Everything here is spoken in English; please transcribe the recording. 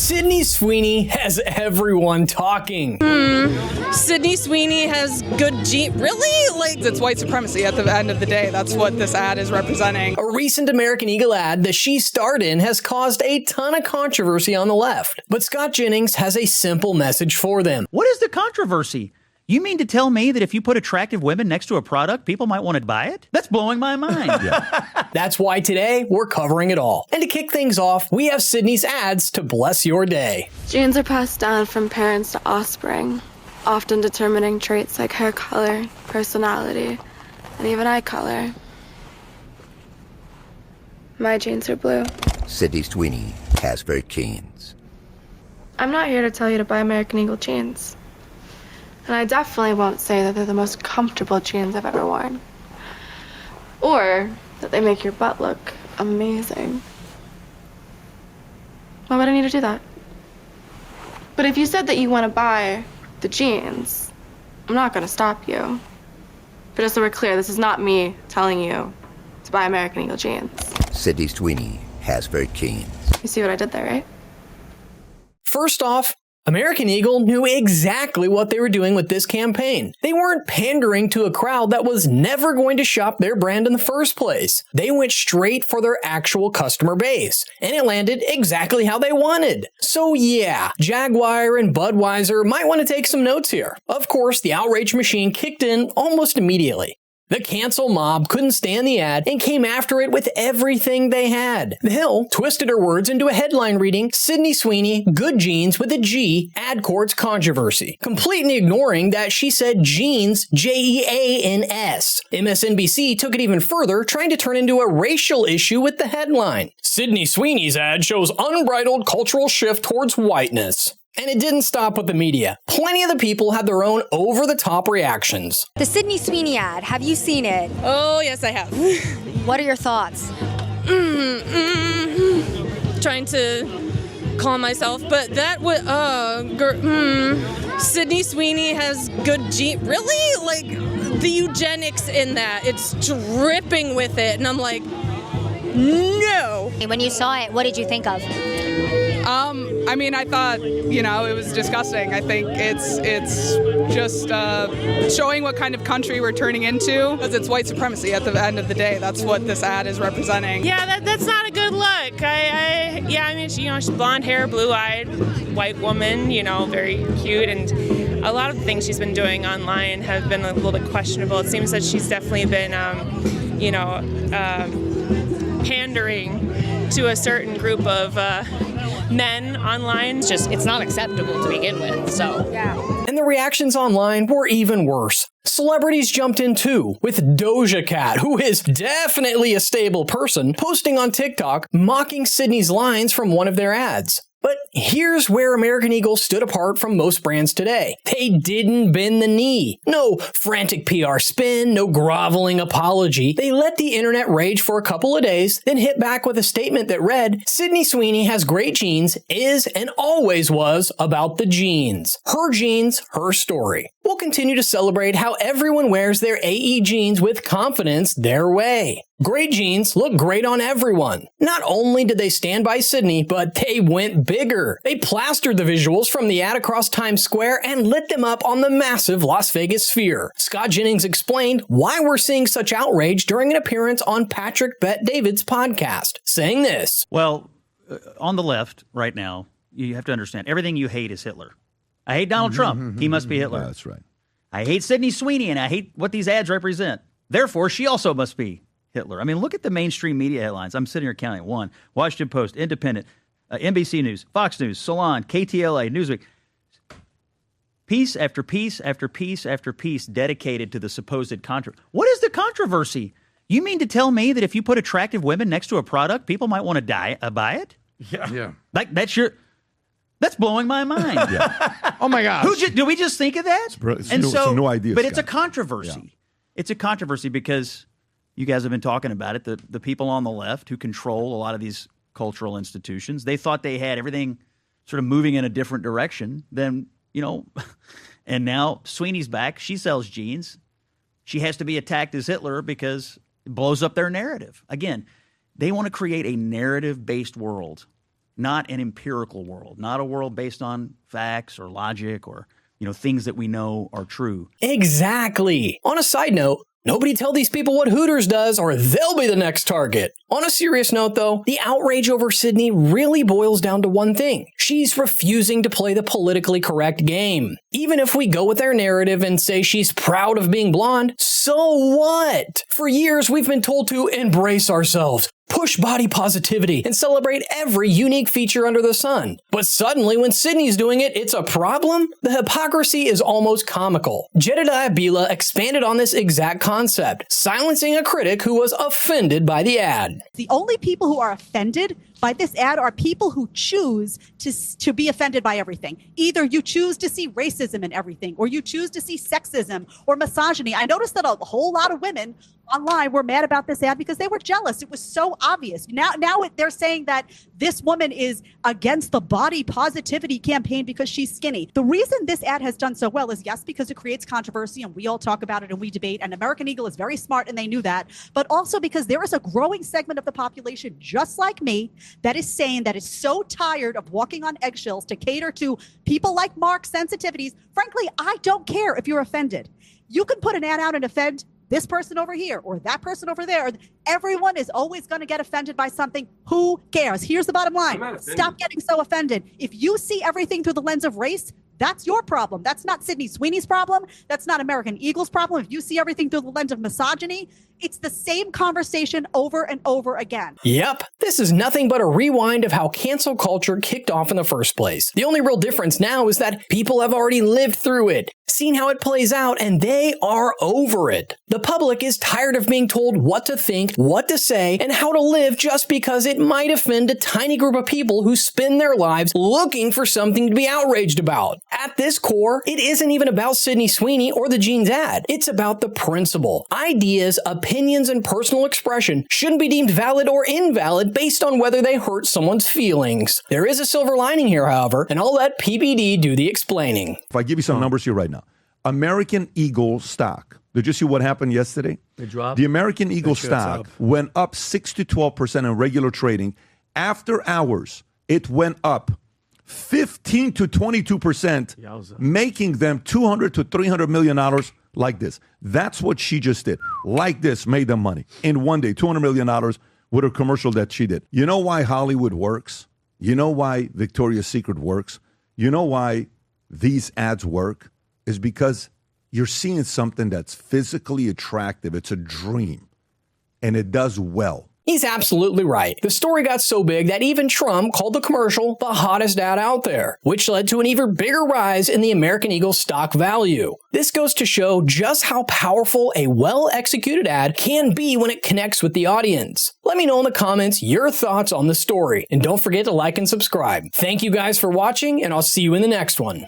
Sydney Sweeney has everyone talking. Sydney Sweeney has good really? Like, it's white supremacy at the end of the day. That's what this ad is representing. A recent American Eagle ad that she starred in has caused a ton of controversy on the left. But Scott Jennings has a simple message for them. What is the controversy? You mean to tell me that if you put attractive women next to a product, people might want to buy it? That's blowing my mind. That's why today we're covering it all. And to kick things off, we have Sydney's ads to bless your day. Genes are passed down from parents to offspring, often determining traits like hair color, personality, and even eye color. My genes are blue. Sydney Sweeney has very genes. I'm not here to tell you to buy American Eagle jeans. And I definitely won't say that they're the most comfortable jeans I've ever worn. Or that they make your butt look amazing. Why would I need to do that? But if you said that you want to buy the jeans, I'm not going to stop you. But just so we're clear, this is not me telling you to buy American Eagle jeans. Sydney Sweeney has very genes. You see what I did there, right? First off, American Eagle knew exactly what they were doing with this campaign. They weren't pandering to a crowd that was never going to shop their brand in the first place. They went straight for their actual customer base, and it landed exactly how they wanted. So yeah, Jaguar and Budweiser might want to take some notes here. Of course, the outrage machine kicked in almost immediately. The cancel mob couldn't stand the ad and came after it with everything they had. The Hill twisted her words into a headline reading, Sydney Sweeney, good genes with a G, ad courts controversy, completely ignoring that she said jeans, Jeans. MSNBC took it even further, trying to turn into a racial issue with the headline. Sydney Sweeney's ad shows unbridled cultural shift towards whiteness. And it didn't stop with the media. Plenty of the people had their own over-the-top reactions. The Sydney Sweeney ad, have you seen it? Oh, yes, I have. What are your thoughts? Trying to calm myself, but that would, Sydney Sweeney has good really? Like, the eugenics in that, it's dripping with it, and I'm like, no. When you saw it, what did you think of? I mean, I thought, it was disgusting. I think it's just showing what kind of country we're turning into, because it's white supremacy at the end of the day. That's what this ad is representing. Yeah, that's not a good look. I mean, she's blonde hair, blue-eyed, white woman, very cute, and a lot of the things she's been doing online have been a little bit questionable. It seems that she's definitely been, pandering to a certain group of men online. It's not acceptable to begin with, so. Yeah. And the reactions online were even worse. Celebrities jumped in too, with Doja Cat, who is definitely a stable person, posting on TikTok, mocking Sydney's lines from one of their ads. But here's where American Eagle stood apart from most brands today. They didn't bend the knee. No frantic PR spin, no groveling apology. They let the internet rage for a couple of days, then hit back with a statement that read, Sydney Sweeney has great genes, is and always was about the genes. Her genes, her story. We'll continue to celebrate how everyone wears their AE jeans with confidence their way. Great jeans look great on everyone. Not only did they stand by Sydney, but they went bigger. They plastered the visuals from the ad across Times Square and lit them up on the massive Las Vegas sphere. Scott Jennings explained why we're seeing such outrage during an appearance on Patrick Bet-David's podcast, saying this. Well, on the left right now, you have to understand, everything you hate is Hitler. I hate Donald Trump. He must be Hitler. Yeah, that's right. I hate Sydney Sweeney, and I hate what these ads represent. Therefore, she also must be Hitler. I mean, look at the mainstream media headlines. I'm sitting here counting. One, Washington Post, Independent, NBC News, Fox News, Salon, KTLA, Newsweek. Piece after piece after piece after piece dedicated to the supposed controversy. What is the controversy? You mean to tell me that if you put attractive women next to a product, people might want to buy it? Yeah. Like, that's blowing my mind. Oh my gosh. Do we just think of that? It's a new idea, but Scott. it's a controversy. Yeah. It's a controversy because you guys have been talking about it. The people on the left who control a lot of these cultural institutions, they thought they had everything sort of moving in a different direction than, and now Sweeney's back. She sells jeans. She has to be attacked as Hitler because it blows up their narrative. Again, they want to create a narrative-based world. not an empirical world, not a world based on facts or logic or, things that we know are true. Exactly. On a side note, nobody tell these people what Hooters does or they'll be the next target. On a serious note, though, the outrage over Sydney really boils down to one thing. She's refusing to play the politically correct game. Even if we go with their narrative and say she's proud of being blonde, so what? For years, we've been told to embrace ourselves, push body positivity, and celebrate every unique feature under the sun. But suddenly, when Sydney's doing it, it's a problem? The hypocrisy is almost comical. Jedediah Bila expanded on this exact concept, silencing a critic who was offended by the ad. The only people who are offended by this ad are people who choose to be offended by everything. Either you choose to see racism in everything, or you choose to see sexism or misogyny. I noticed that a whole lot of women online were mad about this ad because they were jealous. It was so obvious. Now they're saying that this woman is against the body positivity campaign because she's skinny. The reason this ad has done so well is, yes, because it creates controversy and we all talk about it and we debate, and American Eagle is very smart and they knew that, but also because there is a growing segment of the population just like me that is saying that is so tired of walking on eggshells to cater to people like Mark's sensitivities. Frankly, I don't care if you're offended. You can put an ad out and offend this person over here or that person over there. Everyone is always going to get offended by something. Who cares? Here's the bottom line. Stop getting so offended. If you see everything through the lens of race, that's your problem. That's not Sydney Sweeney's problem. That's not American Eagle's problem. If you see everything through the lens of misogyny, it's the same conversation over and over again. Yep, this is nothing but a rewind of how cancel culture kicked off in the first place. The only real difference now is that people have already lived through it, seen how it plays out, and they are over it. The public is tired of being told what to think, what to say, and how to live just because it might offend a tiny group of people who spend their lives looking for something to be outraged about. At this core, it isn't even about Sydney Sweeney or the jeans ad. It's about the principle. Ideas, opinions, and personal expression shouldn't be deemed valid or invalid based on whether they hurt someone's feelings. There is a silver lining here, however, and I'll let PBD do the explaining. If I give you some numbers here right now. American Eagle stock. Did you see what happened yesterday? It dropped. The American Eagle stock went up 6 to 12% in regular trading. After hours, it went up 15 to 22%, making them $200 to $300 million like this. That's what she just did. Like this, made them money. In one day, $200 million with a commercial that she did. You know why Hollywood works? You know why Victoria's Secret works? You know why these ads work? Is because you're seeing something that's physically attractive. It's a dream. And it does well. He's absolutely right. The story got so big that even Trump called the commercial the hottest ad out there, which led to an even bigger rise in the American Eagle stock value. This goes to show just how powerful a well-executed ad can be when it connects with the audience. Let me know in the comments your thoughts on the story, and don't forget to like and subscribe. Thank you guys for watching, and I'll see you in the next one.